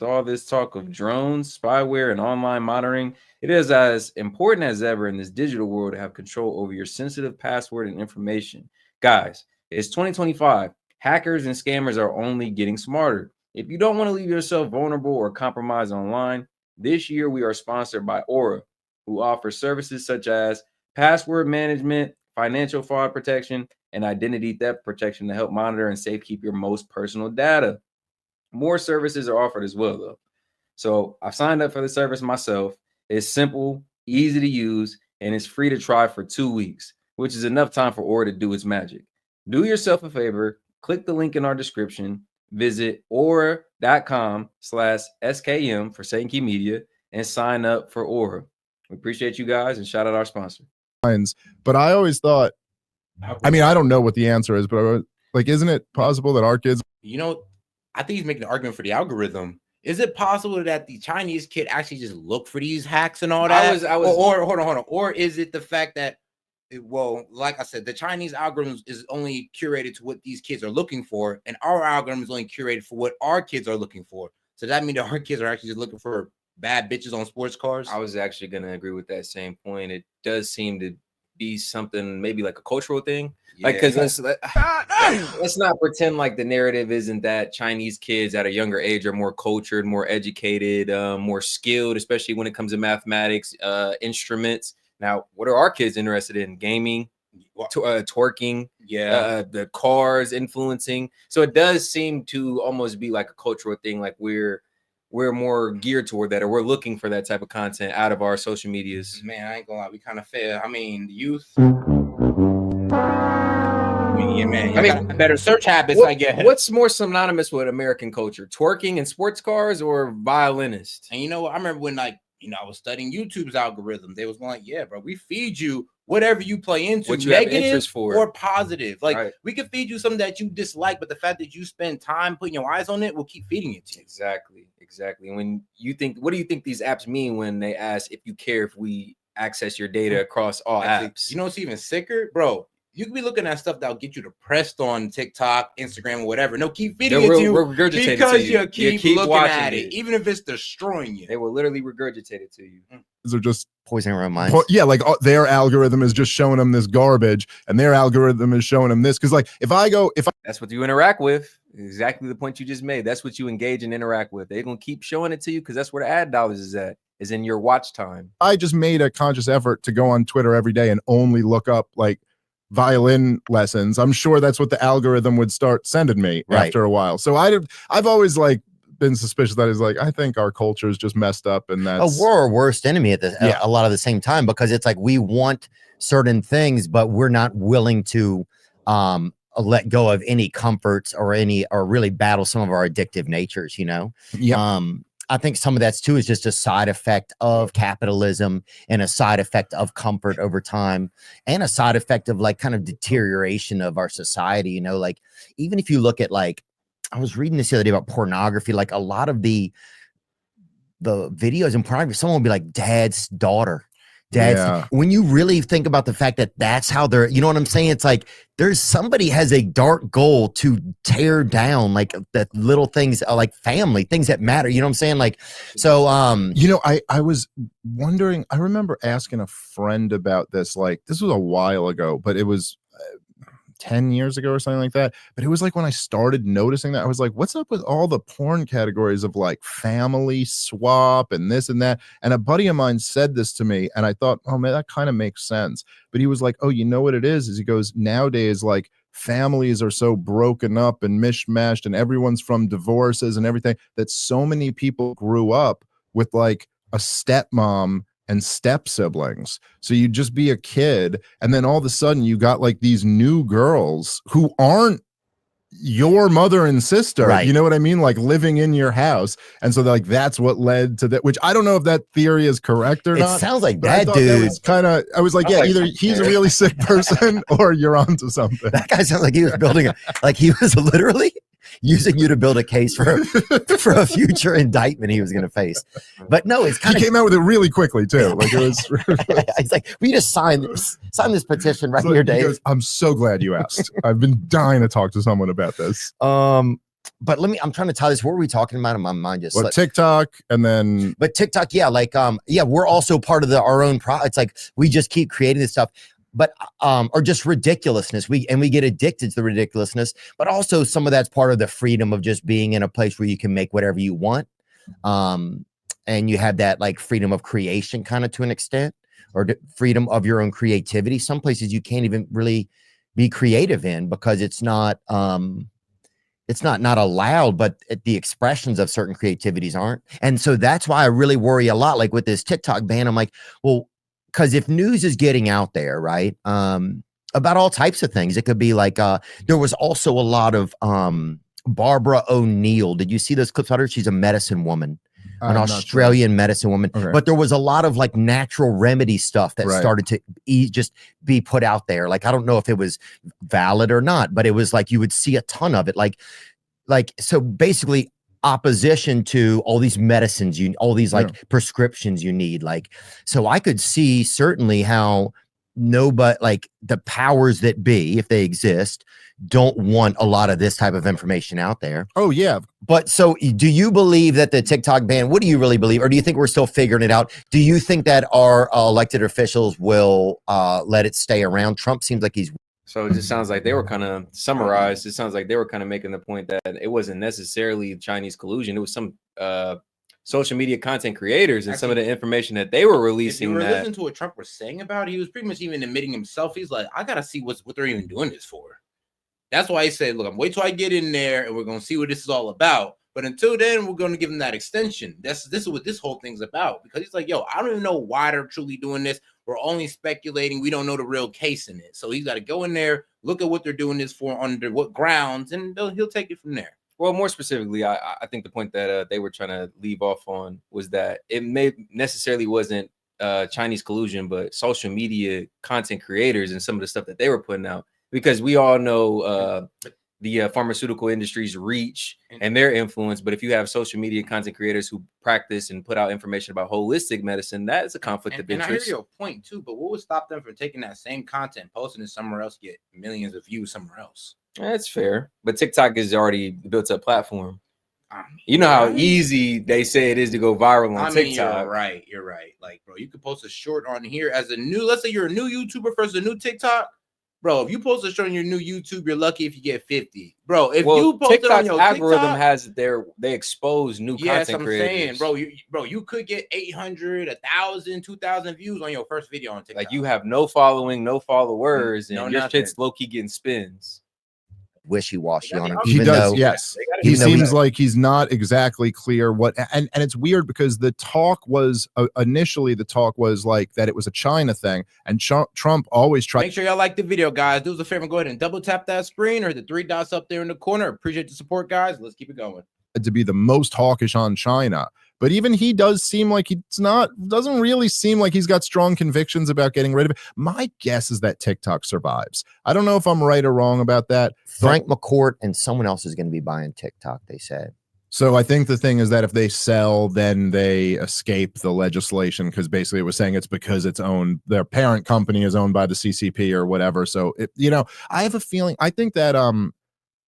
all this talk of drones, spyware, and online monitoring, it is as important as ever in this digital world to have control over your sensitive password and information. Guys, it's 2025. Hackers and scammers are only getting smarter. If you don't want to leave yourself vulnerable or compromised online, this year we are sponsored by Aura, who offers services such as password management, financial fraud protection, and identity theft protection to help monitor and safekeep your most personal data. More services are offered as well, though. So I've signed up for the service myself. It's simple, easy to use, and it's free to try for 2 weeks, which is enough time for Aura to do its magic. Do yourself a favor, click the link in our description, visit aura.com/SKM for Saint Media, and sign up for Aura. We appreciate you guys and shout out our sponsor. But I always thought, I mean, I don't know what the answer is, but like, isn't it possible that our kids, I think he's making an argument for the algorithm. Is it possible that the Chinese kid actually just look for these hacks and all that? Or hold on. Or is it the fact that, well, like I said, the Chinese algorithm is only curated to what these kids are looking for, and our algorithm is only curated for what our kids are looking for. So that means that our kids are actually just looking for bad bitches on sports cars? I was actually going to agree with that same point. It does seem to be something maybe like a cultural thing. Yeah. Like, because let's not pretend like the narrative isn't that Chinese kids at a younger age are more cultured, more educated, more skilled, especially when it comes to mathematics, instruments. Now, what are our kids interested in? Gaming, twerking, the cars influencing. So it does seem to almost be like a cultural thing. Like we're more geared toward that, or we're looking for that type of content out of our social medias. Man, I ain't gonna lie, we kind of fail. I mean, the youth. Yeah, man. I mean, better search habits, I guess. What's more synonymous with American culture? Twerking and sports cars or violinists? And I remember when I was studying YouTube's algorithm. They was going like, yeah, bro, we feed you whatever you play into, what you negative for. Or positive. Like, we can feed you something that you dislike, but the fact that you spend time putting your eyes on it will keep feeding it to you. Exactly. When you think, what do you think these apps mean when they ask if you care if we access your data across all apps? You know what's even sicker, bro? You could be looking at stuff that'll get you depressed on TikTok, Instagram, or whatever. No, keep feeding it to you because you keep looking at it, even if it's destroying you. They will literally regurgitate it to you. They're just poisoning our minds. Yeah, like their algorithm is just showing them this garbage, and their algorithm is showing them this. Because like, if I that's what you interact with. Exactly the point you just made. That's what you engage and interact with. They're gonna keep showing it to you because that's where the ad dollars is in your watch time. I just made a conscious effort to go on Twitter every day and only look up like violin lessons. I'm sure that's what the algorithm would start sending me after a while. So I've always like been suspicious that is like, I think our culture is just messed up, and that's we're our worst enemy at a lot of the same time, because it's like we want certain things, but we're not willing to let go of any comforts or really battle some of our addictive natures, I think some of that's too is just a side effect of capitalism and a side effect of comfort over time, and a side effect of like kind of deterioration of our society. Like even if you look at, like, I was reading this the other day about pornography, like a lot of the videos in pornography, someone will be like dad's daughter. When you really think about the fact that that's how they're, you know what I'm saying? It's like there's somebody has a dark goal to tear down like the little things, like family, things that matter. You know what I'm saying? Like, so, I was wondering, I remember asking a friend about this, like this was a while ago, but it was 10 years ago or something like that. But it was like when I started noticing that, I was like, what's up with all the porn categories of like family swap and this and that? And a buddy of mine said this to me, and I thought, oh man, that kind of makes sense. But he was like, oh, you know what it is he goes, nowadays, like families are so broken up and mishmashed, and everyone's from divorces and everything, that so many people grew up with like a stepmom and step siblings. So you just be a kid, and then all of a sudden you got like these new girls who aren't your mother and sister, you know what I mean? Like living in your house. And so like that's what led to that, which I don't know if that theory is correct or not. It sounds like that dude. I was like, either he's a really sick person or you're onto something. That guy sounds like he was building he was literally using you to build a case for a future indictment he was going to face. But no, it's kind of, he came out with it really quickly too. Like it was he's like, we just sign this petition right here, Dave. I'm so glad you asked. I've been dying to talk to someone about this. but I'm trying to tie this. What were we talking about in my mind? Just what, TikTok, and then but TikTok, yeah, like we're also part of our own it's like we just keep creating this stuff, but or just ridiculousness. We get addicted to the ridiculousness, but also some of that's part of the freedom of just being in a place where you can make whatever you want. And you have that like freedom of creation kind of to an extent, or freedom of your own creativity. Some places you can't even really be creative in because it's not not allowed, but the expressions of certain creativities aren't. And so that's why I really worry a lot, like with this TikTok ban. I'm like, well, because if news is getting out there, right, about all types of things, it could be like there was also a lot of Barbara O'Neill. Did you see those clips of her? She's a medicine woman, an Australian medicine woman. Okay. But there was a lot of like natural remedy stuff that started to just be put out there. Like, I don't know if it was valid or not, but it was like you would see a ton of it. Like so basically opposition to all these medicines, all these like prescriptions you need. Like, so I could see certainly how like the powers that be, if they exist, don't want a lot of this type of information out there. Oh yeah. But so do you believe that the TikTok ban, what do you really believe? Or do you think we're still figuring it out? Do you think that our elected officials will let it stay around? Trump seems like he's. So it just sounds like they were kind of summarized. It sounds like they were kind of making the point that it wasn't necessarily Chinese collusion. It was some social media content creators and some of the information that they were releasing. If you were listening to what Trump was saying about it, he was pretty much even admitting himself. He's like, I gotta see what they're even doing this for. That's why he said, look, I'm wait till I get in there and we're gonna see what this is all about. But until then, we're gonna give them that extension. This is what this whole thing's about. Because he's like, yo, I don't even know why they're truly doing this. We're only speculating. We don't know the real case in it. So he's got to go in there, look at what they're doing this for, under what grounds, and he'll take it from there. Well, more specifically, I think the point that they were trying to leave off on was that it may necessarily wasn't Chinese collusion, but social media content creators and some of the stuff that they were putting out, because we all know the pharmaceutical industry's reach and their influence. But if you have social media content creators who practice and put out information about holistic medicine, that is a conflict of interest. And I hear your point too, but what would stop them from taking that same content, posting it somewhere else, get millions of views somewhere else? That's fair. But TikTok is already built up platform. You know how easy they say it is to go viral on TikTok. You're right. Like, bro, you could post a short on here as a new, let's say you're a new YouTuber versus a new TikTok. Bro, if you post a short on your new YouTube, you're lucky if you get 50. Bro, if you post it on your algorithm TikTok, has they expose new content creators. Saying, bro, you could get 800, 1,000, 2,000 views on your first video on TikTok. Like, you have no following, no followers, and your shit's low-key getting spins. Wishy-washy on it. He does, yes. He seems like he's not exactly clear what, and it's weird because the talk was initially like that it was a China thing, and Trump always tried. Make sure y'all like the video, guys. Do us a favor and go ahead and double tap that screen or the 3 dots up there in the corner. Appreciate the support, guys. Let's keep it going. To be the most hawkish on China, but even he doesn't really seem like he's got strong convictions about getting rid of it. My guess is that TikTok survives. I don't know if I'm right or wrong about that. Frank McCourt and someone else is going to be buying TikTok, they said. So I think the thing is that if they sell, then they escape the legislation, because basically it was saying it's because their parent company is owned by the CCP or whatever. So I have a feeling, I think that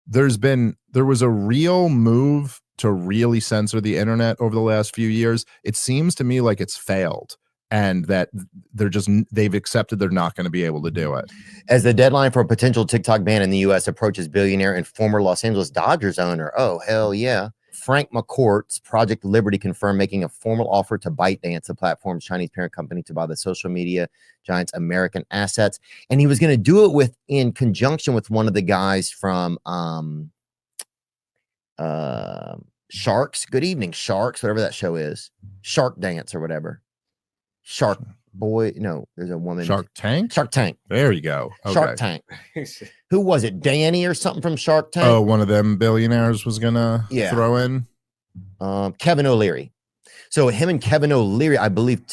there was a real move to really censor the internet over the last few years. It seems to me like it's failed, and that they've accepted they're not going to be able to do it. As the deadline for a potential TikTok ban in the U.S. approaches, billionaire and former Los Angeles Dodgers owner, oh hell yeah, Frank McCourt's Project Liberty confirmed making a formal offer to ByteDance, the platform's Chinese parent company, to buy the social media giant's American assets. And he was going to do it in conjunction with one of the guys from Sharks. Good Evening Sharks, whatever that show is. Shark Dance or whatever. Shark Boy. No, there's a woman. Shark Tank? Shark Tank. There you go. Okay. Shark Tank. Who was it? Danny or something from Shark Tank? Oh, one of them billionaires was going to throw in. Kevin O'Leary. So him and Kevin O'Leary, I believe,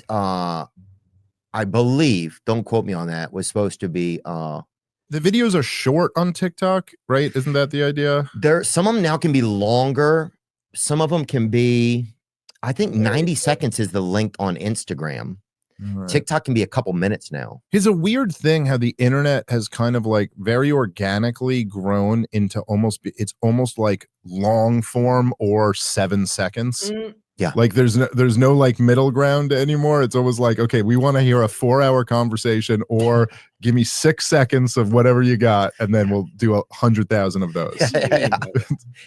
don't quote me on that, was supposed to be the videos are short on TikTok, right? Isn't that the idea? Some of them now can be longer. Some of them can be, I think 90 seconds is the length on Instagram. Right. TikTok can be a couple minutes now. It's a weird thing how the internet has kind of like very organically grown into it's almost like long form or 7 seconds. Yeah. Like there's no like middle ground anymore. It's almost like, okay, we want to hear a 4-hour conversation or give me 6 seconds of whatever you got, and then we'll do 100,000 of those. Yeah.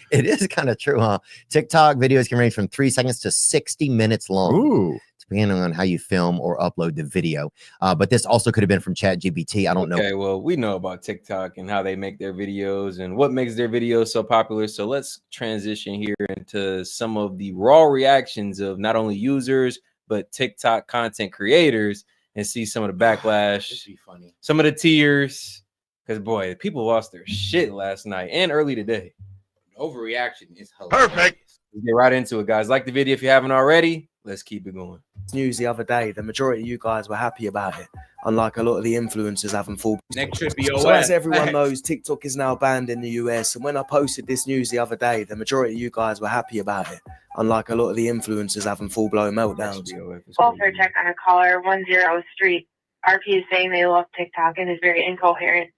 It is kind of true, huh? TikTok videos can range from 3 seconds to 60 minutes long. Ooh. Depending on how you film or upload the video. But this also could have been from ChatGPT. I don't know. Okay, well, we know about TikTok and how they make their videos and what makes their videos so popular. So let's transition here into some of the raw reactions of not only users, but TikTok content creators and see some of the backlash, This be funny. Some of the tears. Because, boy, people lost their shit last night and early today. Overreaction is hilarious. Perfect. Let's get right into it, guys. Like the video if you haven't already. Let's keep it going. News the other day, the majority of you guys were happy about it, unlike a lot of the influencers having full. Next should be OS. So as everyone knows, TikTok is now banned in the US, and when I posted this news the other day, the majority of you guys were happy about it, unlike a lot of the influencers having full-blown meltdowns. Welfare check on a caller 10 Street. RP is saying they love TikTok and is very incoherent.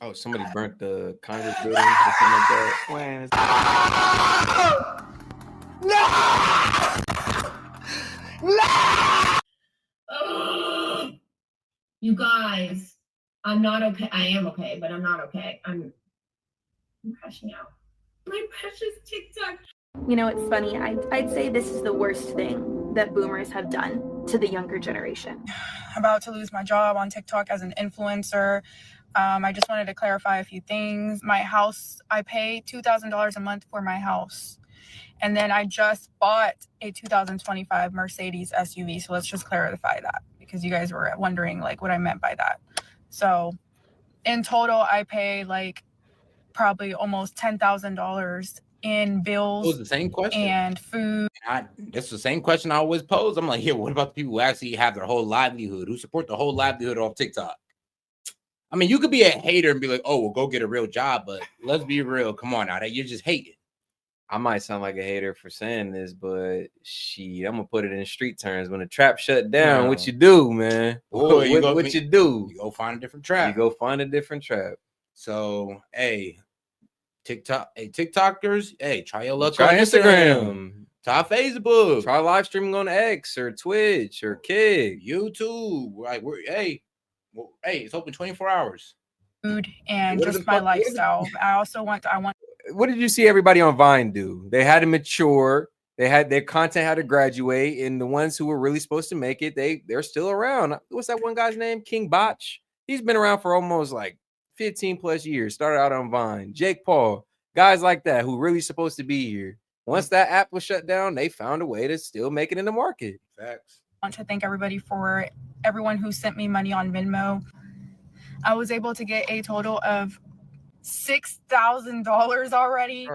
Oh, somebody burnt the Congress building or something like that. You guys, I'm not okay. I am okay, but I'm not okay. I'm crashing out. My precious TikTok. You know, it's funny. I'd say this is the worst thing that boomers have done to the younger generation. I'm about to lose my job on TikTok as an influencer. I just wanted to clarify a few things. My house, I pay $2,000 a month for my house. And then I just bought a 2025 Mercedes SUV. So let's just clarify that because you guys were wondering like what I meant by that. So in total, I pay like probably almost $10,000 in bills. It was the same question. And food. That's the same question I always pose. I'm like, yeah, what about the people who actually have their whole livelihood, who support the whole livelihood off TikTok? I mean, you could be a hater and be like, oh, well, go get a real job. But let's be real. Come on now. You're just hating. I might sound like a hater for saying this, but I'm going to put it in street terms. When the trap shut down, what you do, man? Boy, what you do? You go find a different trap. You go find a different trap. So, hey, TikTokers, hey, try your luck try on Instagram. Try Facebook. Try live streaming on X or Twitch or Kick. YouTube. Like, it's open 24 hours. Food and just my lifestyle. I want. What did you see everybody on Vine do? They had to mature. Their content had to graduate, and the ones who were really supposed to make it, they're still around. What's that one guy's name? King Botch. He's been around for almost like 15 plus years. Started out on Vine. Jake Paul. Guys like that who really supposed to be here. Once that app was shut down, they found a way to still make it in the market. Facts. I want to thank everyone who sent me money on Venmo. I was able to get a total of $6,000 already.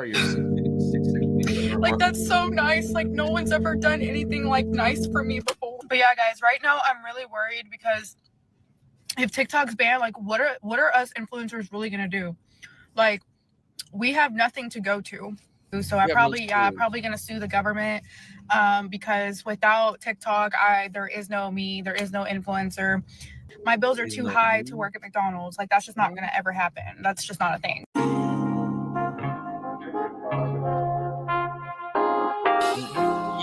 Like, that's so nice. Like, no one's ever done anything like nice for me before. But yeah, guys, right now I'm really worried because if TikTok's banned, like, what are us influencers really gonna do? Like, we have nothing to go to. So I'm probably gonna sue the government because without TikTok, there is no me, there is no influencer. My bills are too high to work at McDonald's. Like, that's just not gonna ever happen. That's just not a thing.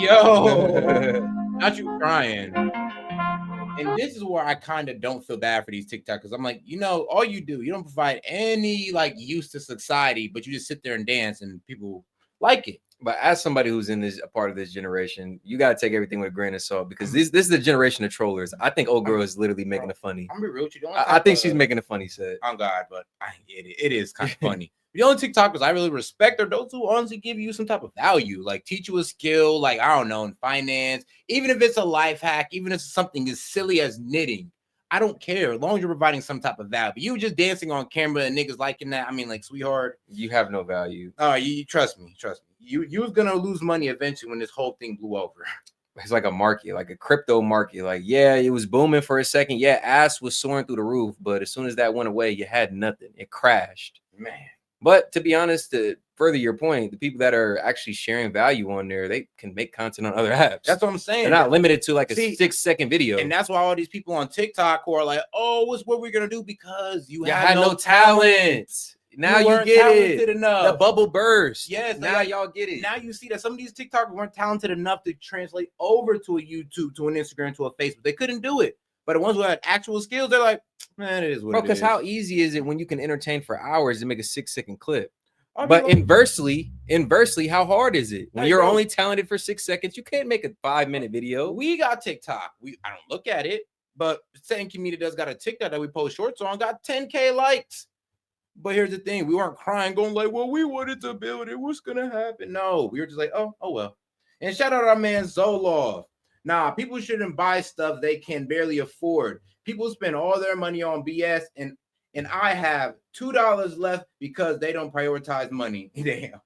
Yo, not you crying. And this is where I kind of don't feel bad for these TikTokers. I'm like, all you do, you don't provide any like use to society, but you just sit there and dance and people like it. But as somebody who's in a part of this generation, you gotta take everything with a grain of salt because this is the generation of trollers. I think old girl is literally making it funny. I'm gonna be real with you. I think she's making a funny set. Oh God, but I get it. It is kind of funny. The only TikTokers I really respect are those who honestly give you some type of value, like teach you a skill, like I don't know, in finance. Even if it's a life hack, even if it's something as silly as knitting, I don't care as long as you're providing some type of value. You just dancing on camera and niggas liking that. I mean, like, sweetheart, you have no value. Oh, you trust me. You was gonna lose money eventually when this whole thing blew over. It's like a market, like a crypto market. Like, yeah, it was booming for a second. Yeah, ass was soaring through the roof, but as soon as that went away, you had nothing. It crashed, man. But to be honest, further your point, the people that are actually sharing value on there, they can make content on other apps. That's what I'm saying. They're not limited to like a 6-second video. And that's why all these people on TikTok who are like, oh, what's what we're gonna do because you had no talent. Now you get it. Enough. The bubble burst. Yes. Now y'all get it. Now you see that some of these TikTokers weren't talented enough to translate over to a YouTube, to an Instagram, to a Facebook. They couldn't do it. But the ones who had actual skills, they're like, man, it is what it is. Because how easy is it when you can entertain for hours and make a 6-second clip? But inversely, how hard is it when you're only talented for 6 seconds? You can't make a 5-minute video. We got TikTok. I don't look at it, but same community does got a TikTok that we post shorts on, got 10K likes. But here's the thing: we weren't crying, going like, "Well, we wanted to build it. What's gonna happen?" No, we were just like, "Oh well." And shout out our man Zolov. Nah, people shouldn't buy stuff they can barely afford. People spend all their money on BS, and I have $2 left because they don't prioritize money. Damn.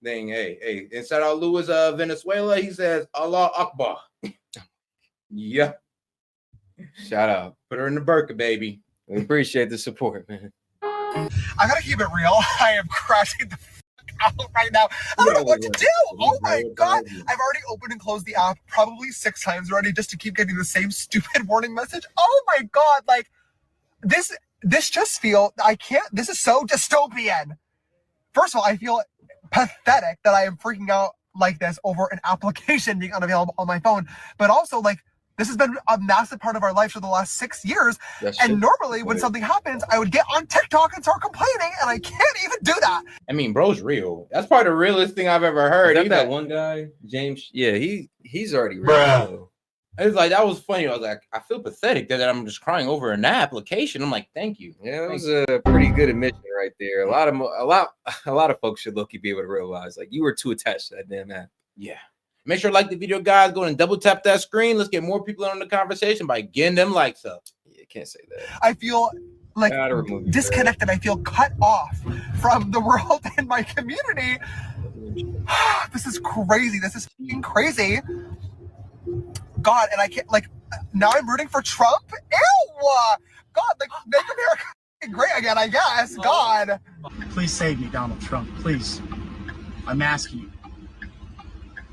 Dang, hey. And shout out Luis Venezuela. He says, Allah Akbar. Yeah. Shout out. Put her in the burqa, baby. We appreciate the support, man. I gotta keep it real. I am crashing the fuck out right now. I don't know what to do. Oh my God. I've already opened and closed the app probably 6 times already just to keep getting the same stupid warning message. Oh my God. Like this just feel, this is so dystopian. First of all, I feel pathetic that I am freaking out like this over an application being unavailable on my phone. But also like, this has been a massive part of our life for the last 6 years. And normally when something happens, I would get on TikTok and start complaining, and I can't even do that. I mean, bro's real. That's probably the realest thing I've ever heard. That one guy, James? Yeah, he's already real. It's like, that was funny. I was like, I feel pathetic that I'm just crying over an application. I'm like, thank you. Yeah, it was a pretty good admission right there. A lot of folks should low-key be able to realize, like, you were too attached to that damn app. Yeah. Make sure to like the video, guys. Go and double tap that screen. Let's get more people on the conversation by getting them likes up. Yeah, can't say that. I feel like disconnected. I feel cut off from the world and my community. This is crazy. This is fucking crazy. God, and I can't, like, now I'm rooting for Trump. Ew! God, like, make America great again, I guess. God. Please save me, Donald Trump. Please. I'm asking you.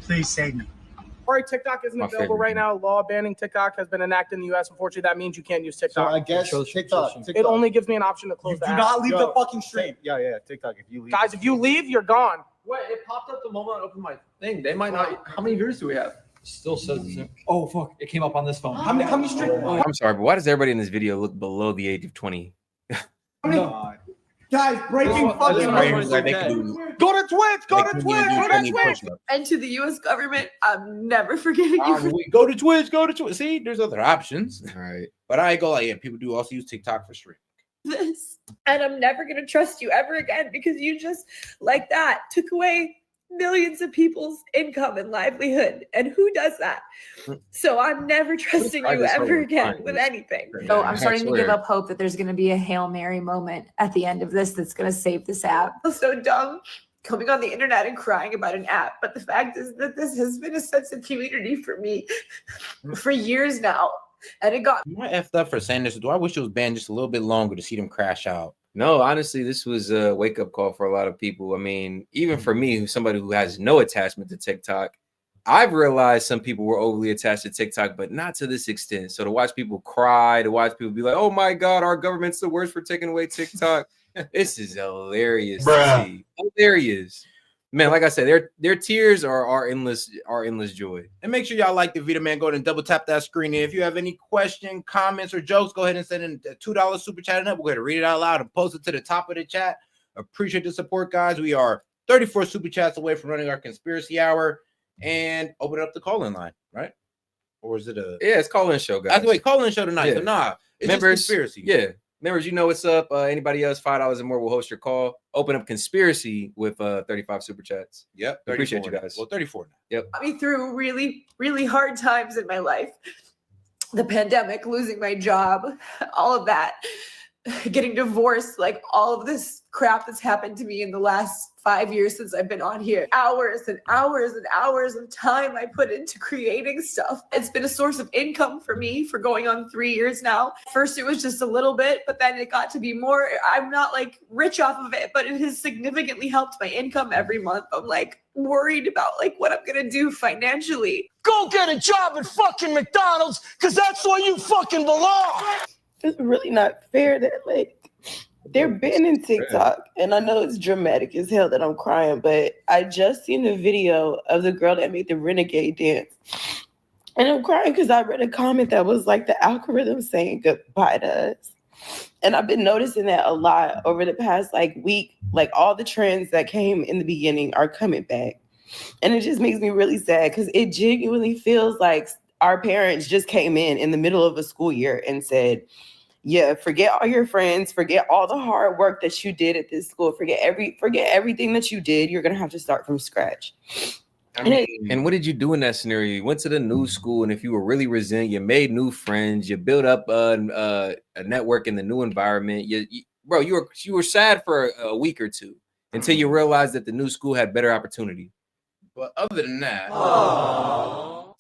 Please save me. Sorry, TikTok isn't available right now. Law banning TikTok has been enacted in the U.S. Unfortunately, that means you can't use TikTok. So I guess TikTok. It only gives me an option to close the app. Do not leave the fucking stream. Yeah, TikTok. If you leave. Guys, if you leave, you're gone. Wait, it popped up the moment I opened my thing. They might not. How many viewers do we have? Still says the same. Oh, fuck. It came up on this phone. How many streams? I'm sorry, but why does everybody in this video look below the age of 20? Guys, breaking fucking news. Go to Twitch. Go to Twitch. And to the U.S. government, I'm never forgetting you. Go to Twitch. Go to Twitch. See, there's other options. All right. But I go like, yeah, people do also use TikTok for streaming. This. And I'm never going to trust you ever again because you just, like that, took away millions of people's income and livelihood. And who does that? So I'm never trusting you ever again with anything. So I'm starting to give up hope that there's going to be a Hail Mary moment at the end of this that's going to save this app. So dumb coming on the internet and crying about an app. But the fact is that this has been a sense of community for me for years now. And it got me effed up for saying this. Do I wish it was banned just a little bit longer to see them crash out? No, honestly, this was a wake-up call for a lot of people. I mean, even for me, who's somebody who has no attachment to TikTok, I've realized some people were overly attached to TikTok, but not to this extent. So to watch people cry, to watch people be like, oh my God, our government's the worst for taking away TikTok. This is hilarious to see. Hilarious. Man, like I said, their tears are endless joy. And make sure y'all like the video, man. Go ahead and double tap that screen. And if you have any question, comments, or jokes, go ahead and send in a $2 super chat. We're going to read it out loud and post it to the top of the chat. Appreciate the support, guys. We are 34 super chats away from running our conspiracy hour and open up the call-in line, right? Or is it a? Yeah, it's call-in show, guys. That's the way call-in show tonight. Yeah. So it's members, just conspiracy. Yeah. Members, you know what's up. Anybody else, $5 or more will host your call. Open up conspiracy with 35 super chats. Yep. Appreciate you guys. Well, 34 now. Yep. got me through really, really hard times in my life. The pandemic, losing my job, all of that. getting divorced, like all of this crap that's happened to me in the last 5 years since I've been on here. Hours and hours and hours of time I put into creating stuff. It's been a source of income for me for going on 3 years now. First, it was just a little bit, but then it got to be more. I'm not like rich off of it, but it has significantly helped my income every month. I'm like worried about like what I'm gonna do financially. Go get a job at fucking McDonald's, because that's where you fucking belong. It's really not fair that like they're banning TikTok, and I know it's dramatic as hell that I'm crying, but I just seen the video of the girl that made the renegade dance, and I'm crying because I read a comment that was like the algorithm saying goodbye to us, and I've been noticing that a lot over the past like week. Like all the trends that came in the beginning are coming back, and it just makes me really sad because it genuinely feels like our parents just came in the middle of a school year and said, yeah, forget all your friends, forget all the hard work that you did at this school, forget everything that you did. You're gonna have to start from scratch. And what did you do in that scenario? You went to the new school, and if you were really resilient, you made new friends, you built up a network in the new environment. You were sad for a week or two until you realized that the new school had better opportunity. But other than that,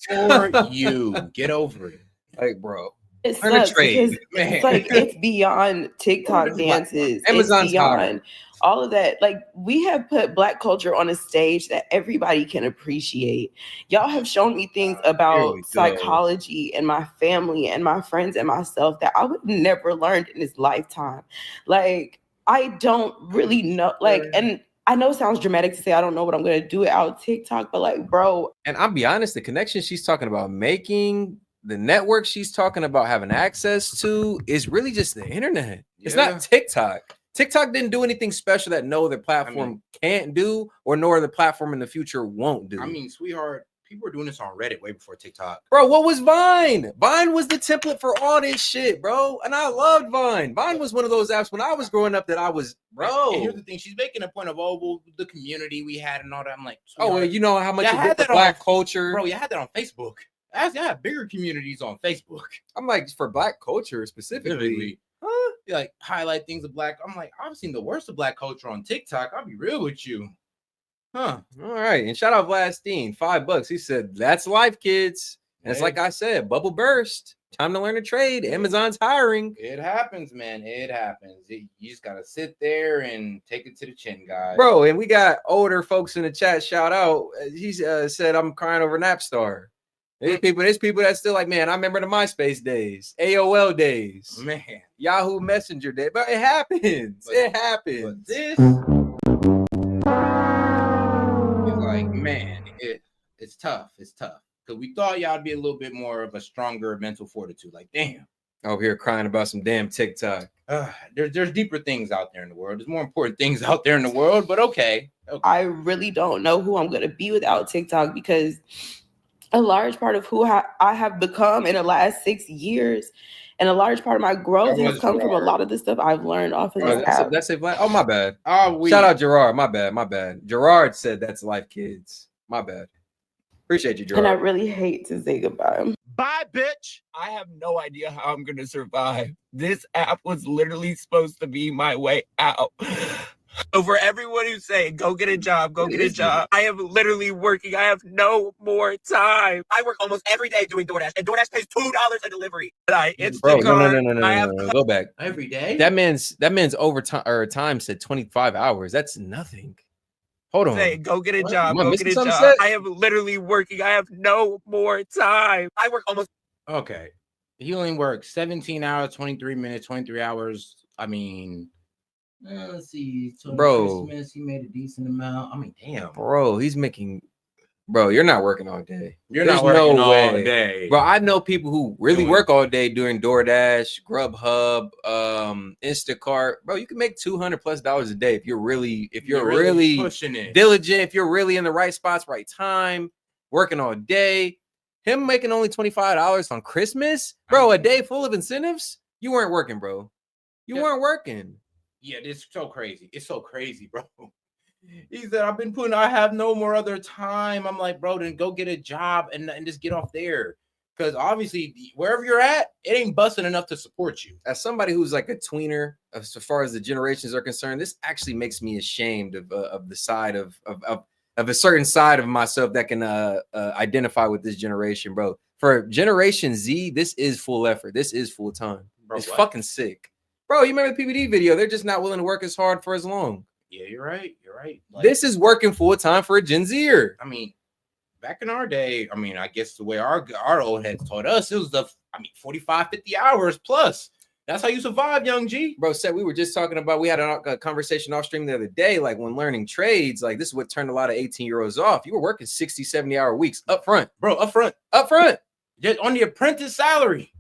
for you, get over it. Like, bro. It sucks because it's like it's beyond TikTok dances. Amazon's it's beyond all of that. Like we have put Black culture on a stage that everybody can appreciate. Y'all have shown me things about psychology and my family and my friends and myself that I would never learned in this lifetime. Like I don't really know. Like, and I know it sounds dramatic to say I don't know what I'm gonna do without TikTok, but like, bro. And I'll be honest, the connection she's talking about making. The network she's talking about having access to is really just the internet. It's not TikTok. TikTok didn't do anything special that no other platform can't do or no other platform in the future won't do. I mean, sweetheart, people were doing this on Reddit way before TikTok. Bro, what was Vine? Vine was the template for all this shit, bro. And I loved Vine. Vine was one of those apps when I was growing up that I was, bro. And here's the thing. She's making a point of, the community we had and all that. I'm like, oh, well, you know how much you had the Black culture. Bro, you had that on Facebook. I have bigger communities on Facebook. I'm like, for Black culture specifically. Huh? You like highlight things of Black. I'm like, I've seen the worst of Black culture on TikTok. I'll be real with you. Huh. All right. And shout out Vladstein, $5. He said, that's life, kids. And it's like I said, bubble burst. Time to learn a trade. Amazon's hiring. It happens, man. It happens. You just got to sit there and take it to the chin, guys. Bro, and we got older folks in the chat. Shout out. He said, I'm crying over Napstar. There's people that still like, man, I remember the MySpace days, AOL days, man, Yahoo Messenger day. But it happens. It happens. But this is like, man, it's tough. It's tough. Because we thought y'all be a little bit more of a stronger mental fortitude. Like, damn. Over here crying about some damn TikTok. There's deeper things out there in the world. There's more important things out there in the world, but okay. I really don't know who I'm going to be without TikTok because a large part of who I have become in the last 6 years and a large part of my growth has come from a lot of the stuff I've learned off of this app. That's it. Oh, my bad. Shout out Gerard. My bad. Gerard said that's life, kids. My bad. Appreciate you, Gerard. And I really hate to say goodbye. Bye, bitch. I have no idea how I'm going to survive. This app was literally supposed to be my way out. So for everyone who's saying, go get a job, I am literally working. I have no more time. I work almost every day doing DoorDash, and DoorDash pays $2 a delivery. Bro, no. Go back. Every day? That man's overtime or time said 25 hours. That's nothing. Hold on. Say, go get a job, Set? I am literally working. I have no more time. I work almost. Okay. He only works 17 hours, 23 minutes, 23 hours. I mean... let's see. Bro, Christmas, he made a decent amount. I mean, damn. Bro, he's making. Bro, you're not working all day. There's not working all day. Bro, I know people who really work all day doing DoorDash, Grubhub, Instacart. Bro, you can make $200+ a day if you're really pushing it, diligent, if you're really in the right spots, right time, working all day. Him making only $25 on Christmas, bro, a day full of incentives. You weren't working, bro. You weren't working. Yeah, it's so crazy. It's so crazy, bro. He said, I have no more other time. I'm like, bro, then go get a job and just get off there. Because obviously, wherever you're at, it ain't busting enough to support you. As somebody who's like a tweener, as far as the generations are concerned, this actually makes me ashamed of the side of a certain side of myself that can identify with this generation, bro. For Generation Z, this is full effort. This is full time. It's fucking sick, bro. You remember the PBD video? They're just not willing to work as hard for as long. Yeah, you're right. You're right. Like, this is working full time for a Gen Zer. I mean, back in our day, I mean, I guess the way our old heads taught us, it was 45, 50 hours plus. That's how you survive, young G. Bro, said we were just talking about, we had a conversation off stream the other day, like when learning trades, like this is what turned a lot of 18-year-olds off. You were working 60, 70-hour weeks up front. Bro, up front. Just on the apprentice salary.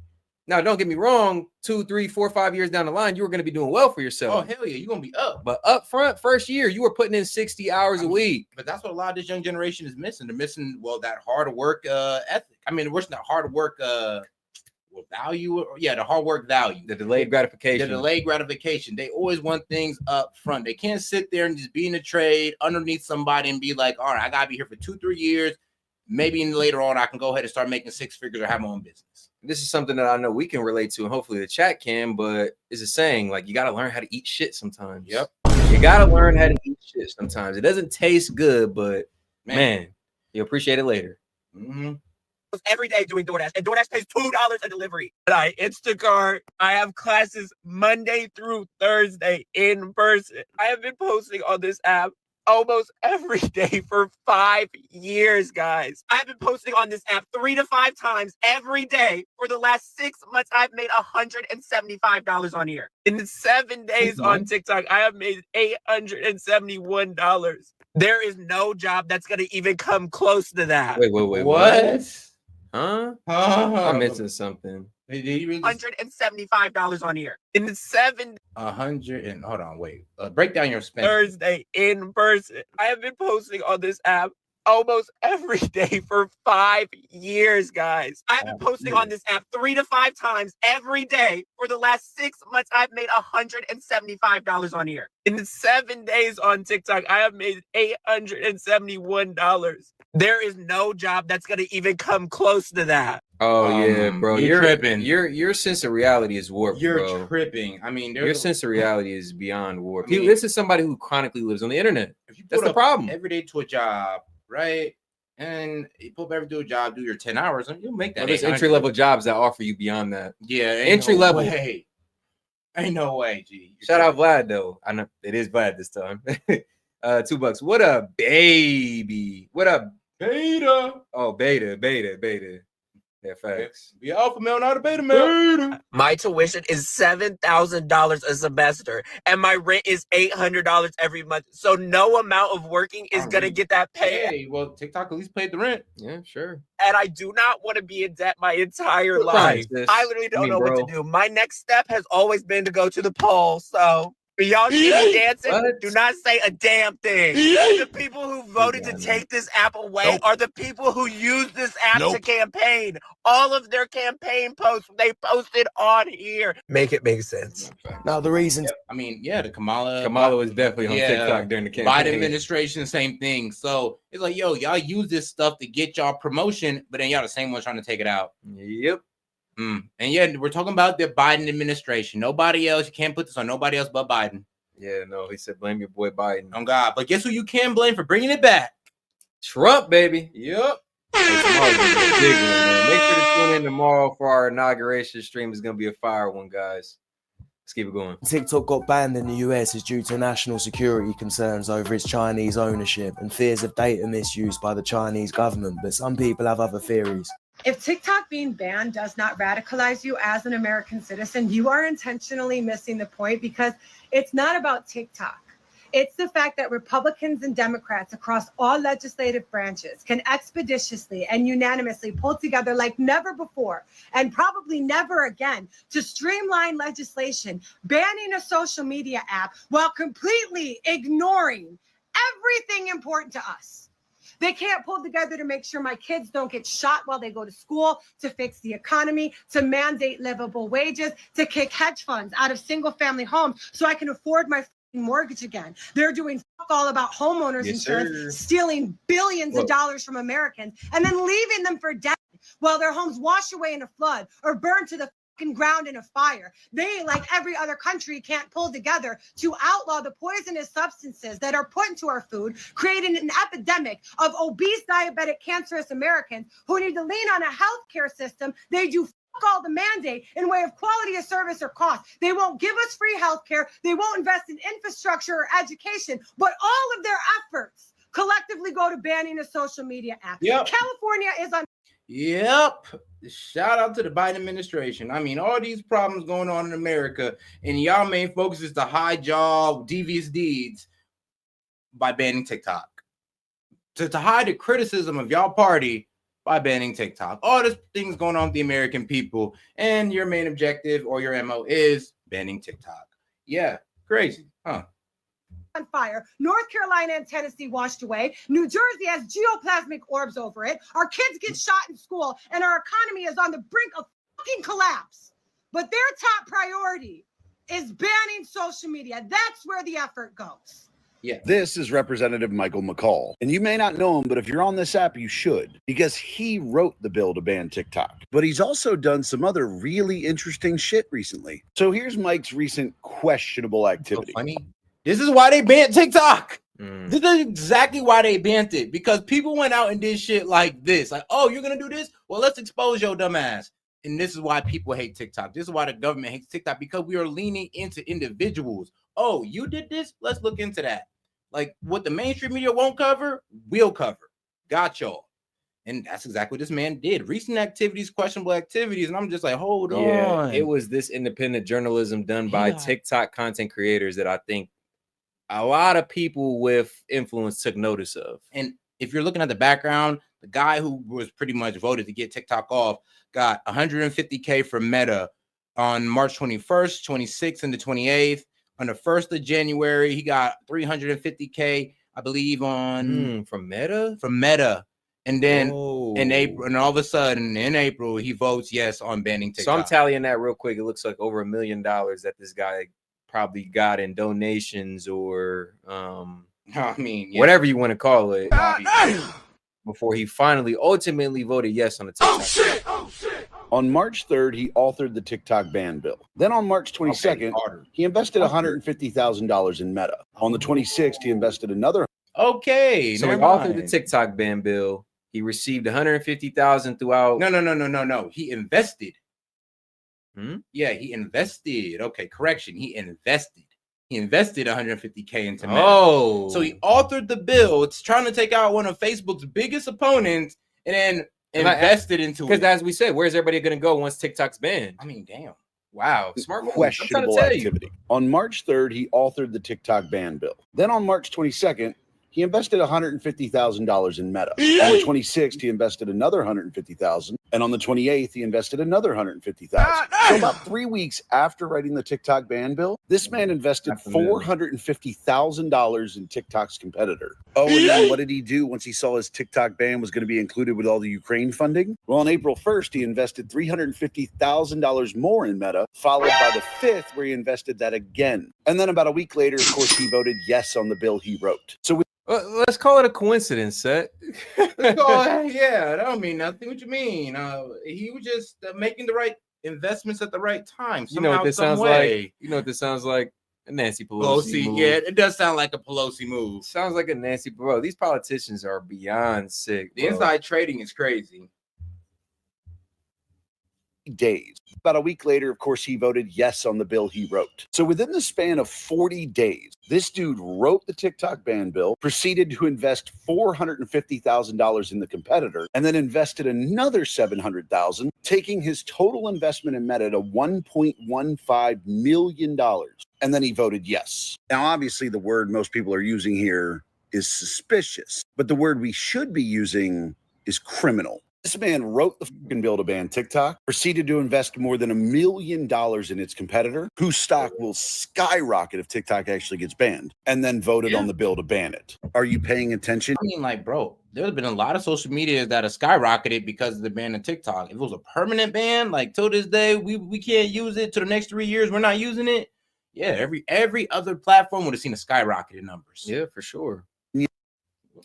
Now, don't get me wrong, 2, 3, 4, 5 years down the line, you were going to be doing well for yourself. Oh, hell yeah, you're going to be up. But up front, first year, you were putting in 60 hours a week. But that's what a lot of this young generation is missing. They're missing, that hard work ethic. I mean, what's that hard work value? Yeah, the hard work value. The delayed gratification. They always want things up front. They can't sit there and just be in a trade underneath somebody and be like, all right, I got to be here for 2, 3 years. Maybe later on, I can go ahead and start making 6 figures or have my own business. This is something that I know we can relate to, and hopefully the chat can, but it's a saying, like, you got to learn how to eat shit sometimes. Yep. You got to learn how to eat shit sometimes. It doesn't taste good, but, man you appreciate it later. Mm-hmm. Every day doing DoorDash, and DoorDash pays $2 a delivery. And I Instacart. I have classes Monday through Thursday in person. I have been posting on this app almost every day for 5 years, guys. I've been posting on this app 3 to 5 times every day for the last 6 months. I've made $175 on here. In 7 days on TikTok, I have made $871. There is no job that's gonna even come close to that. Wait, what? Huh? I'm missing something. $175 on here. In 7 100 and hold on, wait. Break down your spend. Thursday in person. I have been posting on this app almost every day for 5 years, guys. I've been posting on this app 3 to 5 times every day for the last 6 months. I've made $175 on here. In 7 days on TikTok, I have made $871. There is no job that's gonna even come close to that. Oh yeah, bro. You're tripping. Your sense of reality is warped. You're tripping. I mean, your sense of reality is beyond warped. This is somebody who chronically lives on the internet. That's the problem. Every day to a job, right? And you pull up every day to a job, do your 10 hours, and you'll make that. There's entry-level jobs that offer you beyond that. Yeah, entry level. Ain't no way, G. Shout out Vlad though. I know it is Vlad this time. $2. What a baby. What a beta. Oh, beta. Yeah, facts. Be alpha male, not a beta male. My tuition is $7,000 a semester, and my rent is $800 every month. So no amount of working is gonna get that paid. Hey, well, TikTok at least paid the rent. Yeah, sure. And I do not want to be in debt my entire life. I literally don't know what to do. My next step has always been to go to the poll. So y'all see me dancing? Do not say a damn thing. The people who voted to take this app away are the people who use this app to campaign. All of their campaign posts, they posted on here. Make it make sense. Now, the reason... I mean, yeah, the Kamala was definitely on TikTok during the campaign. Biden administration, same thing. So it's like, yo, y'all use this stuff to get y'all promotion, but then y'all the same ones trying to take it out. Yep. And yeah, we're talking about the Biden administration. Nobody else. You can't put this on nobody else but Biden. Yeah, no, he said blame your boy Biden. Oh God, but guess who you can blame for bringing it back? Trump, baby. Yep. Make sure to tune in tomorrow for our inauguration stream. It's gonna be a fire one, guys. Let's keep it going. TikTok got banned in the US is due to national security concerns over its Chinese ownership and fears of data misuse by the Chinese government, but some people have other theories. If TikTok being banned does not radicalize you as an American citizen, you are intentionally missing the point, because it's not about TikTok. It's the fact that Republicans and Democrats across all legislative branches can expeditiously and unanimously pull together like never before, and probably never again, to streamline legislation banning a social media app while completely ignoring everything important to us. They can't pull together to make sure my kids don't get shot while they go to school, to fix the economy, to mandate livable wages, to kick hedge funds out of single-family homes so I can afford my mortgage again. They're doing fuck all about homeowners insurance, stealing billions of dollars from Americans, and then leaving them for debt while their homes wash away in a flood or burn to the ground in a fire. They, like every other country, can't pull together to outlaw the poisonous substances that are put into our food, creating an epidemic of obese, diabetic, cancerous Americans who need to lean on a healthcare system. They do all the mandate in way of quality of service or cost. They won't give us free healthcare. They won't invest in infrastructure or education, but all of their efforts collectively go to banning a social media app. Yep. California is on. Yep. Shout out to the Biden administration. I mean, all these problems going on in America, and y'all main focus is to hide y'all devious deeds by banning TikTok. To hide the criticism of y'all party by banning TikTok. All this things going on with the American people, and your main objective or your MO is banning TikTok. Yeah, crazy, huh? On fire. North Carolina and Tennessee washed away. New Jersey has geoplasmic orbs over it. Our kids get shot in school, and our economy is on the brink of fucking collapse. But their top priority is banning social media. That's where the effort goes. Yeah. This is Representative Michael McCall. And you may not know him, but if you're on this app, you should, because he wrote the bill to ban TikTok. But he's also done some other really interesting shit recently. So here's Mike's recent questionable activity. So funny. This is why they banned TikTok. This is exactly why they banned it, because people went out and did shit like this. Like, oh, you're going to do this? Well, let's expose your dumb ass. And this is why people hate TikTok. This is why the government hates TikTok, because we are leaning into individuals. Oh, you did this? Let's look into that. Like, what the mainstream media won't cover, we'll cover. Got y'all. And that's exactly what this man did. Recent activities, questionable activities. And I'm just like, hold on. It was this independent journalism done by TikTok content creators that I think a lot of people with influence took notice of. And if you're looking at the background, the guy who was pretty much voted to get TikTok off got $150K from Meta on March 21st, 26th, and the 28th. On the 1st of January, he got $350K, I believe, on from Meta. And then in April, and all of a sudden in April, he votes yes on banning TikTok. So I'm tallying that real quick. It looks like over $1 million that this guy probably got in donations or I mean, whatever you want to call it, before he finally ultimately voted yes on the TikTok. Oh shit. On March 3rd, he authored the TikTok ban bill. Then on March 22nd, he invested $150,000 in Meta. On the 26th, he invested another. Okay. So he authored the TikTok ban bill. He received $150,000 throughout. No. He invested. Yeah, he invested. Okay, correction. He invested. He invested $150K into Meta. Oh. So he authored the bill. It's trying to take out one of Facebook's biggest opponents and then invested into it. Because as we said, where's everybody going to go once TikTok's banned? I mean, damn. Wow. Smart move. Questionable activity. On March 3rd, he authored the TikTok ban bill. Then on March 22nd, he invested $150,000 in Meta. On the 26th, he invested another $150,000. And on the 28th, he invested another $150,000. So about 3 weeks after writing the TikTok ban bill, this man invested $450,000 in TikTok's competitor. Oh, and then what did he do once he saw his TikTok ban was going to be included with all the Ukraine funding? Well, on April 1st, he invested $350,000 more in Meta, followed by the 5th, where he invested that again. And then about a week later, of course, he voted yes on the bill he wrote. So let's call it a coincidence, Set. Yeah, that don't mean nothing. What you mean? He was just making the right investments at the right time. You know what this sounds like? You know what this sounds like? A Nancy Pelosi move. Yeah, it does sound like a Pelosi move. Sounds like a Nancy Pelosi. These politicians are beyond sick. The inside trading is crazy. Days. About a week later, of course, he voted yes on the bill he wrote. So within the span of 40 days, this dude wrote the TikTok ban bill, proceeded to invest $450,000 in the competitor, and then invested another $700,000, taking his total investment in Meta to $1.15 million. And then he voted yes. Now, obviously, the word most people are using here is suspicious, but the word we should be using is criminal. This man wrote the fucking bill to ban TikTok, proceeded to invest more than $1 million in its competitor, whose stock will skyrocket if TikTok actually gets banned, and then voted on the bill to ban it. Are you paying attention? I mean, like, bro, there's been a lot of social media that have skyrocketed because of the ban of TikTok. If it was a permanent ban, like till this day, we can't use it. To the next 3 years, we're not using it. Yeah, every other platform would have seen a skyrocket in numbers. Yeah, for sure.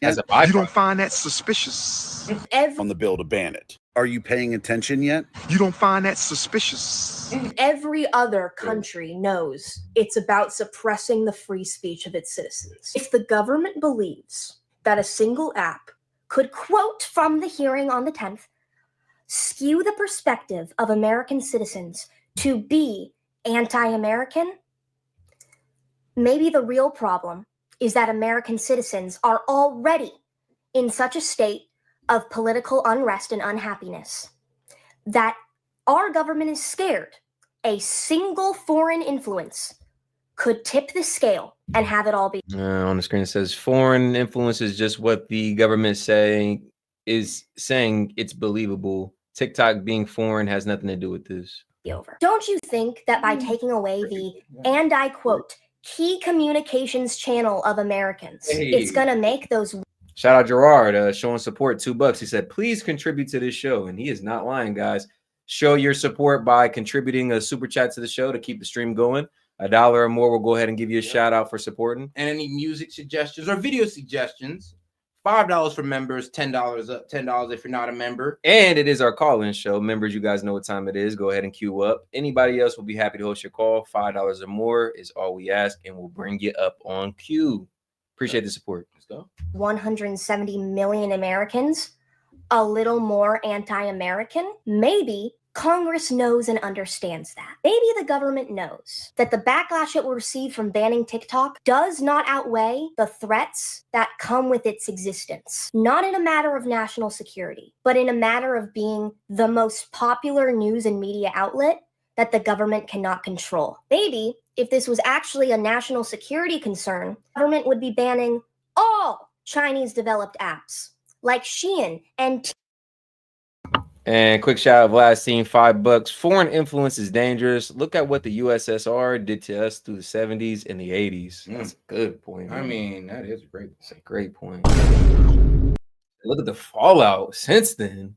As a you don't find that suspicious? On the bill to ban it. Are you paying attention yet? You don't find that suspicious? Every other country knows it's about suppressing the free speech of its citizens. If the government believes that a single app could, quote from the hearing on the 10th, skew the perspective of American citizens to be anti-American, maybe the real problem is that American citizens are already in such a state of political unrest and unhappiness that our government is scared a single foreign influence could tip the scale and have it all be. On the screen it says foreign influence is just what the government is saying it's believable. TikTok being foreign has nothing to do with this. Over. Don't you think that by taking away the, and I quote, key communications channel of Americans, it's gonna make those. Shout out Gerard showing support, $2. He said, please contribute to this show. And he is not lying, guys. Show your support by contributing a super chat to the show to keep the stream going. $1 or more will go ahead and give you a shout out for supporting. And any music suggestions or video suggestions, $5 for members, $10 up, $10 if you're not a member. And it is our call-in show. Members, you guys know what time it is. Go ahead and queue up. Anybody else will be happy to host your call. $5 or more is all we ask, and we'll bring you up on queue. Appreciate the support. Let's go. 170 million Americans, a little more anti-American. Maybe Congress knows and understands that. Maybe the government knows that the backlash it will receive from banning TikTok does not outweigh the threats that come with its existence. Not in a matter of national security, but in a matter of being the most popular news and media outlet that the government cannot control. Maybe if this was actually a national security concern, the government would be banning all Chinese developed apps like Shein and And quick shout out, Vlad's team, $5. Foreign influence is dangerous. Look at what the USSR did to us through the 70s and the 80s. That's a good point. I mean, that is great. That's a great point. Look at the fallout since then.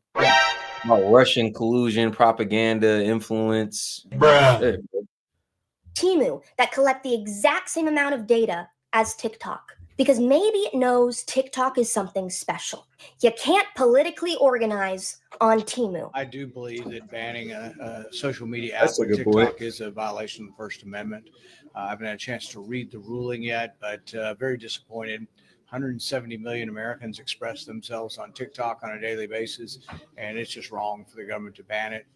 Russian collusion, propaganda, influence. Bruh. Temu that collect the exact same amount of data as TikTok. Because maybe it knows TikTok is something special. You can't politically organize on Temu. I do believe that banning a social media app That's a like good TikTok point. is a violation of the First Amendment. I haven't had a chance to read the ruling yet, but very disappointed. 170 million Americans express themselves on TikTok on a daily basis, and it's just wrong for the government to ban it.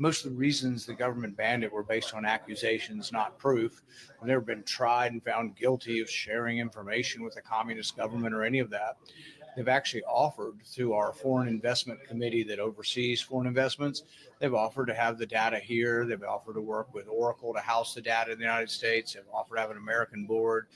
Most of the reasons the government banned it were based on accusations, not proof. I've never been tried and found guilty of sharing information with a communist government or any of that. They've actually offered through our foreign investment committee that oversees foreign investments, they've offered to have the data here. They've offered to work with Oracle to house the data in the United States. They've offered to have an American board.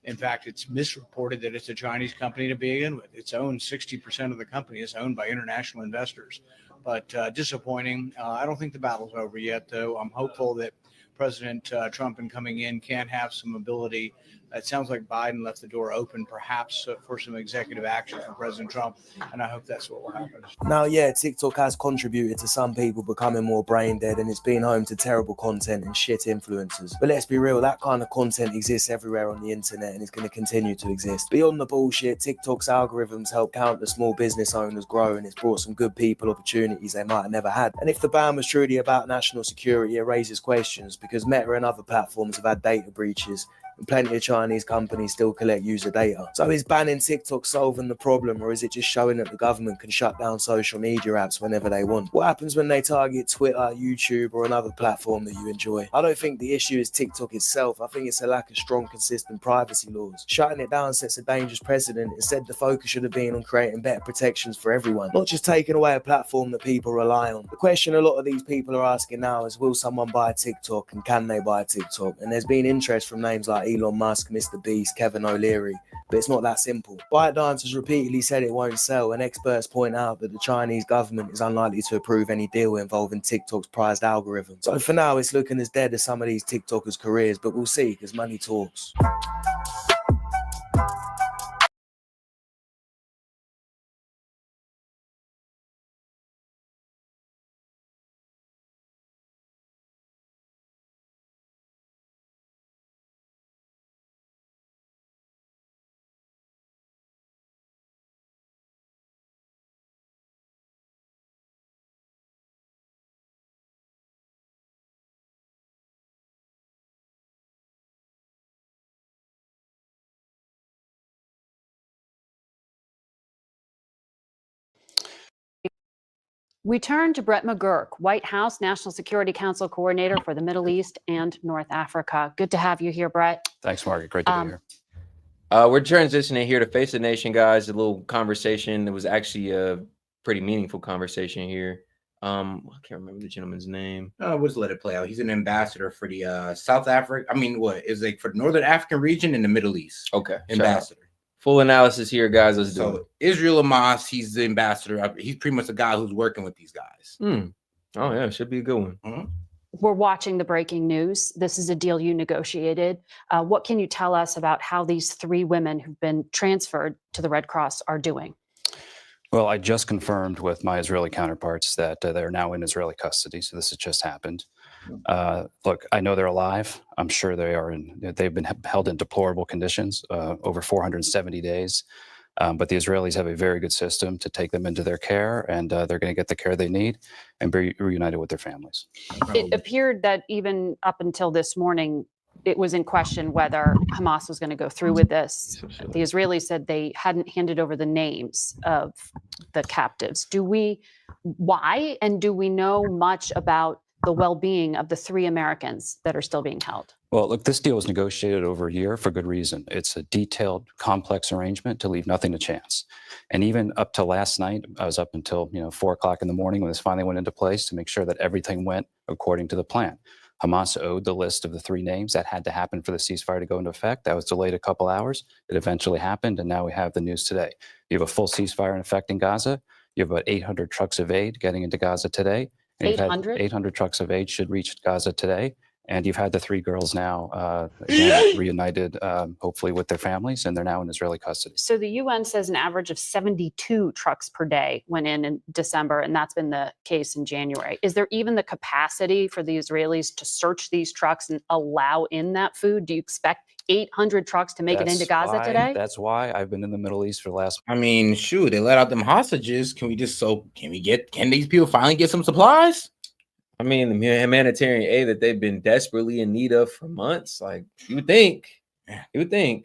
In fact, it's misreported that it's a Chinese company to begin with. It's owned, 60% of the company is owned by international investors. But disappointing. I don't think the battle's over yet, though. I'm hopeful that President Trump in coming in can have some ability. It sounds like Biden left the door open, perhaps for some executive action from President Trump, and I hope that's what will happen. Now, yeah, TikTok has contributed to some people becoming more brain dead, and it's been home to terrible content and shit influencers. But let's be real, that kind of content exists everywhere on the internet and is going to continue to exist. Beyond the bullshit, TikTok's algorithms help countless small business owners grow, and it's brought some good people opportunities they might have never had. And if the ban was truly about national security, it raises questions because Meta and other platforms have had data breaches, and plenty of Chinese companies still collect user data. So is banning TikTok solving the problem, or is it just showing that the government can shut down social media apps whenever they want? What happens when they target Twitter, YouTube, or another platform that you enjoy? I don't think the issue is TikTok itself. I think it's a lack of strong, consistent privacy laws. Shutting it down sets a dangerous precedent. Instead, the focus should have been on creating better protections for everyone, not just taking away a platform that people rely on. The question a lot of these people are asking now is, will someone buy TikTok, and can they buy TikTok? And there's been interest from names like Elon Musk, Mr. Beast, Kevin O'Leary, but it's not that simple. ByteDance has repeatedly said it won't sell, and experts point out that the Chinese government is unlikely to approve any deal involving TikTok's prized algorithm. So for now, it's looking as dead as some of these TikTokers' careers, but we'll see, because money talks. We turn to Brett McGurk, White House National Security Council Coordinator for the Middle East and North Africa. Good to have you here, Brett. Thanks, Margaret. Great to be here. We're transitioning here to Face the Nation, guys. A little conversation. It was actually a pretty meaningful conversation here. I can't remember the gentleman's name. We'll just let it play out. He's an ambassador for the South Africa. I mean, what is like for the Northern African region in the Middle East? Okay, ambassador. Full analysis here, guys. Let's do it. Israel Hamas, he's the ambassador. He's pretty much the guy who's working with these guys. Oh yeah, should be a good one. Mm-hmm. We're watching the breaking news. This is a deal you negotiated. What can you tell us about how these 3 women who've been transferred to the Red Cross are doing? Well, I just confirmed with my Israeli counterparts that they're now in Israeli custody. So this has just happened. Look, I know they're alive. I'm sure they've been held in deplorable conditions over 470 days. But the Israelis have a very good system to take them into their care, and they're going to get the care they need and be reunited with their families. It appeared that even up until this morning, it was in question whether Hamas was going to go through with this. The Israelis said they hadn't handed over the names of the captives. Why? And do we know much about the well-being of the 3 Americans that are still being held? Well, look, this deal was negotiated over a year for good reason. It's a detailed, complex arrangement to leave nothing to chance. And even up to last night, I was up until 4 o'clock in the morning when this finally went into place to make sure that everything went according to the plan. Hamas owed the list of the 3 names. That had to happen for the ceasefire to go into effect. That was delayed a couple hours. It eventually happened, and now we have the news today. You have a full ceasefire in effect in Gaza. You have about 800 trucks of aid getting into Gaza today. 800? 800 trucks of aid should reach Gaza today. And you've had the 3 girls now again, reunited, hopefully with their families, and they're now in Israeli custody. So the UN says an average of 72 trucks per day went in December, and that's been the case in January. Is there even the capacity for the Israelis to search these trucks and allow in that food? Do you expect 800 trucks to make it into Gaza today? That's why I've been in the Middle East for the last. I mean, shoot, they let out them hostages. Can these people finally get some supplies? I mean, the humanitarian aid that they've been desperately in need of for months, like you would think.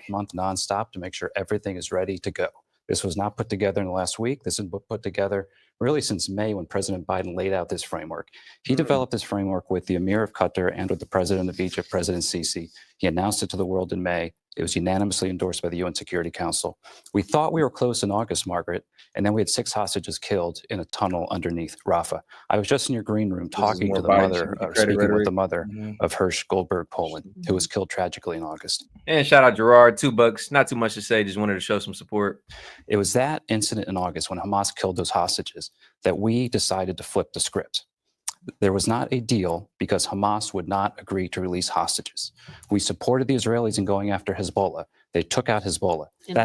Month nonstop to make sure everything is ready to go. This was not put together in the last week. This has been put together really since May when President Biden laid out this framework. He developed this framework with the Emir of Qatar and with the President of Egypt, President Sisi. He announced it to the world in May. It was unanimously endorsed by the UN Security Council. We thought we were close in August, Margaret, and then we had 6 hostages killed in a tunnel underneath Rafah. I was just in your green room talking to the mother, speaking with the mother of Hirsch Goldberg, Poland, who was killed tragically in August. And shout out Gerard, $2. Not too much to say. Just wanted to show some support. It was that incident in August when Hamas killed those hostages that we decided to flip the script. There was not a deal because Hamas would not agree to release hostages. We supported the Israelis in going after Hezbollah. They took out Hezbollah. In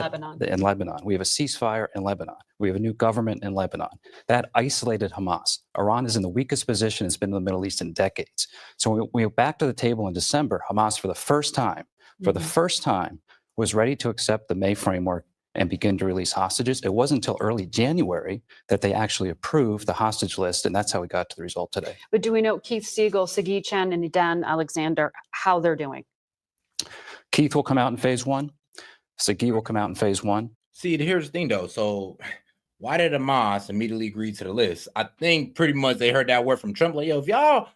Lebanon. We have a ceasefire in Lebanon. We have a new government in Lebanon. That isolated Hamas. Iran is in the weakest position it's been in the Middle East in decades. So we went back to the table in December. Hamas, for the first time, was ready to accept the May framework and begin to release hostages. It wasn't until early January that they actually approved the hostage list, and that's how we got to the result today. But do we know Keith Siegel, Sagi Chen, and Idan Alexander, how they're doing? Keith will come out in phase 1. Sagi will come out in phase 1. See, here's the thing, though. So why did Hamas immediately agree to the list? I think pretty much they heard that word from Trump. Like, yo, if y'all,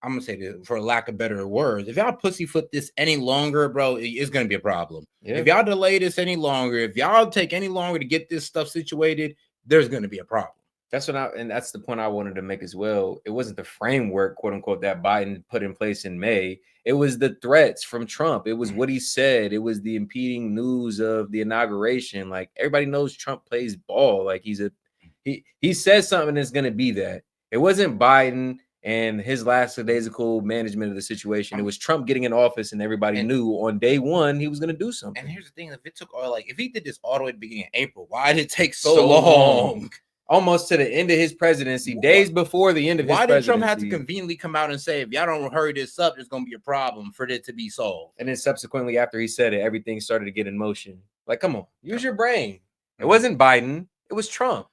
I'm going to say this for lack of better words, if y'all pussyfoot this any longer, bro, it's going to be a problem. Yeah. If y'all delay this any longer, if y'all take any longer to get this stuff situated, there's going to be a problem. That's that's the point I wanted to make as well. It wasn't the framework, quote unquote, that Biden put in place in May. It was the threats from Trump. It was what he said. It was the impeding news of the inauguration. Like, everybody knows Trump plays ball. Like, he says something that's going to be that. It wasn't Biden and his lackadaisical management of the situation. It was Trump getting in office, and everybody knew on day one he was going to do something. And here's the thing: if it took if he did this all the way at the beginning of April, why did it take so long? Almost to the end of his presidency, days before the end of his presidency. Why did Trump have to conveniently come out and say, if y'all don't hurry this up, there's going to be a problem for it to be solved? And then subsequently, after he said it, everything started to get in motion. Like, come on, use your brain. It wasn't Biden. It was Trump.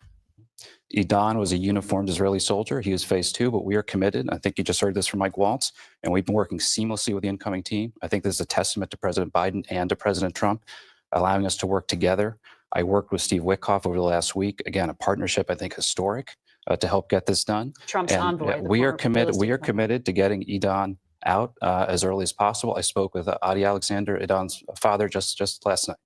Idan was a uniformed Israeli soldier. He was phase 2, but we are committed. I think you just heard this from Mike Waltz, and we've been working seamlessly with the incoming team. I think this is a testament to President Biden and to President Trump, allowing us to work together. I worked with Steve Witkoff over the last week. Again, a partnership, I think, historic. to help get this done. Trump's And envoy. we are committed. We are committed to getting Idan out as early as possible. I spoke with Adi Alexander, Idan's father, just last night.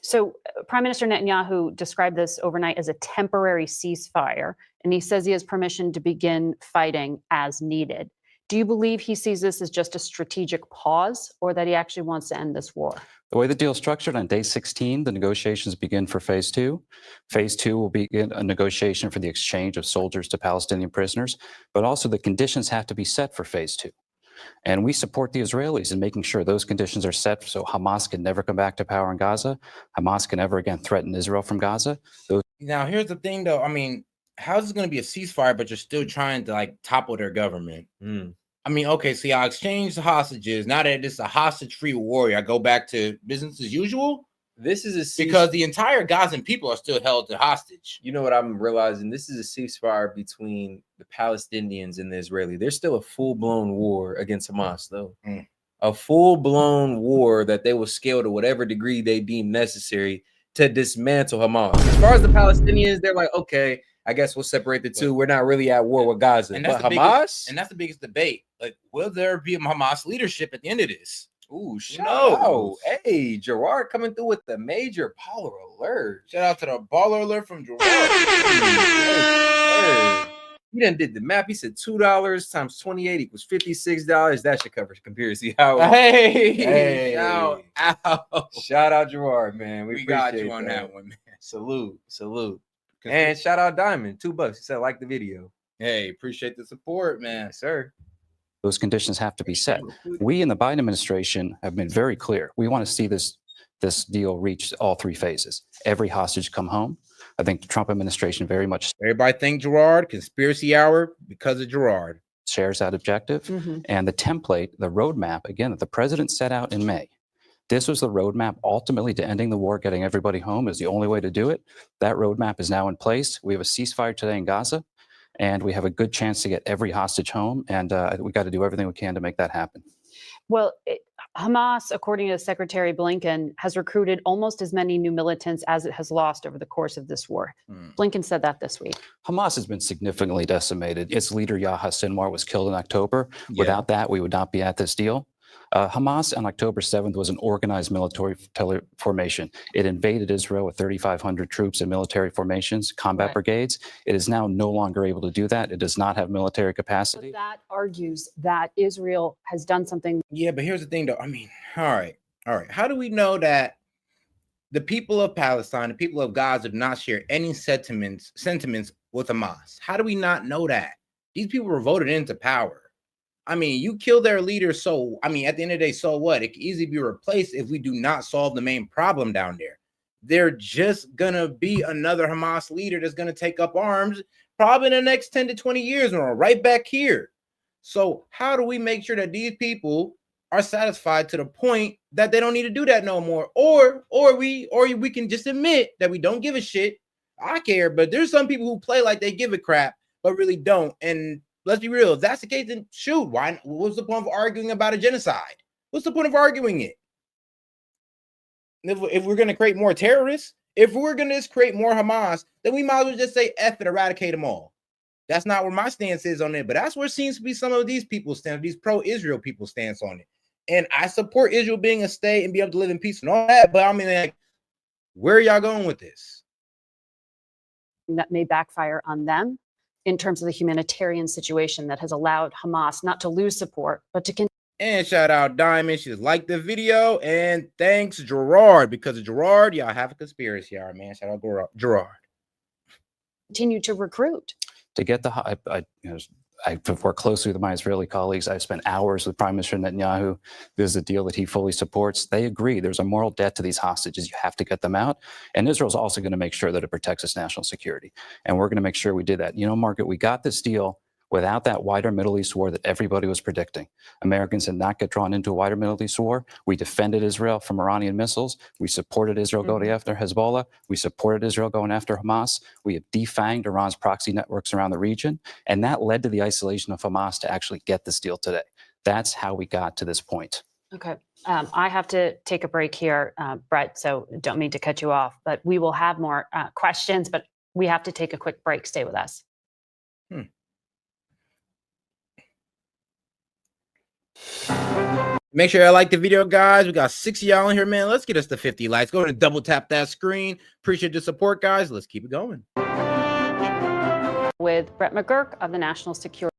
So Prime Minister Netanyahu described this overnight as a temporary ceasefire, and he says he has permission to begin fighting as needed. Do you believe he sees this as just a strategic pause, or that he actually wants to end this war? The way the deal is structured, on day 16, the negotiations begin for phase 2. Phase 2 will begin a negotiation for the exchange of soldiers to Palestinian prisoners, but also the conditions have to be set for phase 2. And we support the Israelis in making sure those conditions are set so Hamas can never come back to power in Gaza. Hamas can never again threaten Israel from Gaza. Now, here's the thing, though. I mean, how is it going to be a ceasefire, but you're still trying to like topple their government? I mean, okay, so y'all exchange the hostages. Now that it's a hostage-free war, I go back to business as usual. This is a because the entire Gazan people are still held to hostage. You know what I'm realizing? This is a ceasefire between the Palestinians and the Israeli. There's still a full-blown war against Hamas, though. A full-blown war that they will scale to whatever degree they deem necessary to dismantle Hamas. As far as the Palestinians, they're like, okay, I guess we'll separate the two. We're not really at war with Gaza. And that's but the Hamas? Biggest, and that's the biggest debate. Like, will there be a Hamas leadership at the end of this? Ooh, shout out. Hey, Gerard coming through with the major baller alert. Shout out to the baller alert from Gerard. He done did the map. He said $2 times 28 equals $56. That should cover conspiracy hour. Hey, shout out. Shout out Gerard, man. We got you on that one, man. Salute. And shout out Diamond, $2. He said like the video. Hey, appreciate the support, man. Yes, sir. Those conditions have to be set. We in the Biden administration have been very clear. We want to see this deal reach all 3 phases. Every hostage come home. I think the Trump administration very much. Everybody think Gerard, conspiracy hour because of Gerard. Shares that objective. And the template, the roadmap, again, that the president set out in May. This was the roadmap ultimately to ending the war, getting everybody home is the only way to do it. That roadmap is now in place. We have a ceasefire today in Gaza, and we have a good chance to get every hostage home. And we got to do everything we can to make that happen. Well, Hamas, according to Secretary Blinken, has recruited almost as many new militants as it has lost over the course of this war. Blinken said that this week. Hamas has been significantly decimated. Its leader, Yahya Sinwar, was killed in October. Without that, we would not be at this deal. Hamas on October 7th was an organized military formation. It invaded Israel with 3,500 troops in military formations, combat brigades. It is now no longer able to do that. It does not have military capacity. But that argues that Israel has done something. Yeah, but here's the thing, though. I mean, all right. How do we know that the people of Palestine, the people of Gaza, do not share any sentiments with Hamas? How do we not know that? These people were voted into power. I mean, you kill their leader, so, I mean, at the end of the day, so what? It can easily be replaced if we do not solve the main problem down there. They're just going to be another Hamas leader that's going to take up arms probably in the next 10 to 20 years, and we're right back here. So how do we make sure that these people are satisfied to the point that they don't need to do that no more? Or we can just admit that we don't give a shit. I care, but there's some people who play like they give a crap, but really don't. And let's be real. If that's the case, then shoot. Why? What's the point of arguing about a genocide? What's the point of arguing it? If we're going to create more terrorists, if we're going to just create more Hamas, then we might as well just say F it, eradicate them all. That's not where my stance is on it, but that's where it seems to be some of these people's stance, these pro-Israel people's stance on it. And I support Israel being a state and be able to live in peace and all that, but I mean, like, where are y'all going with this? That may backfire on them in terms of the humanitarian situation that has allowed Hamas not to lose support, but to continue. And shout out Diamond. She just liked the video. And thanks, Gerard. Because of Gerard, y'all have a conspiracy hour, man. Shout out Gerard. Continue to recruit. To get I've worked closely with my Israeli colleagues. I've spent hours with Prime Minister Netanyahu. This is a deal that he fully supports. They agree there's a moral debt to these hostages. You have to get them out. And Israel's also going to make sure that it protects its national security. And we're going to make sure we did that. You know, Margaret, we got this deal without that wider Middle East war that everybody was predicting. Americans did not get drawn into a wider Middle East war. We defended Israel from Iranian missiles. We supported Israel going after Hezbollah. We supported Israel going after Hamas. We have defanged Iran's proxy networks around the region. And that led to the isolation of Hamas to actually get this deal today. That's how we got to this point. Okay. I have to take a break here, Brett, so don't mean to cut you off, but we will have more questions, but we have to take a quick break. Stay with us. Make sure y'all like the video, guys. We got 60 y'all in here, man. Let's get us to 50 likes. Go ahead and double tap that screen. Appreciate the support, guys. Let's keep it going. With Brett McGurk of the National Security.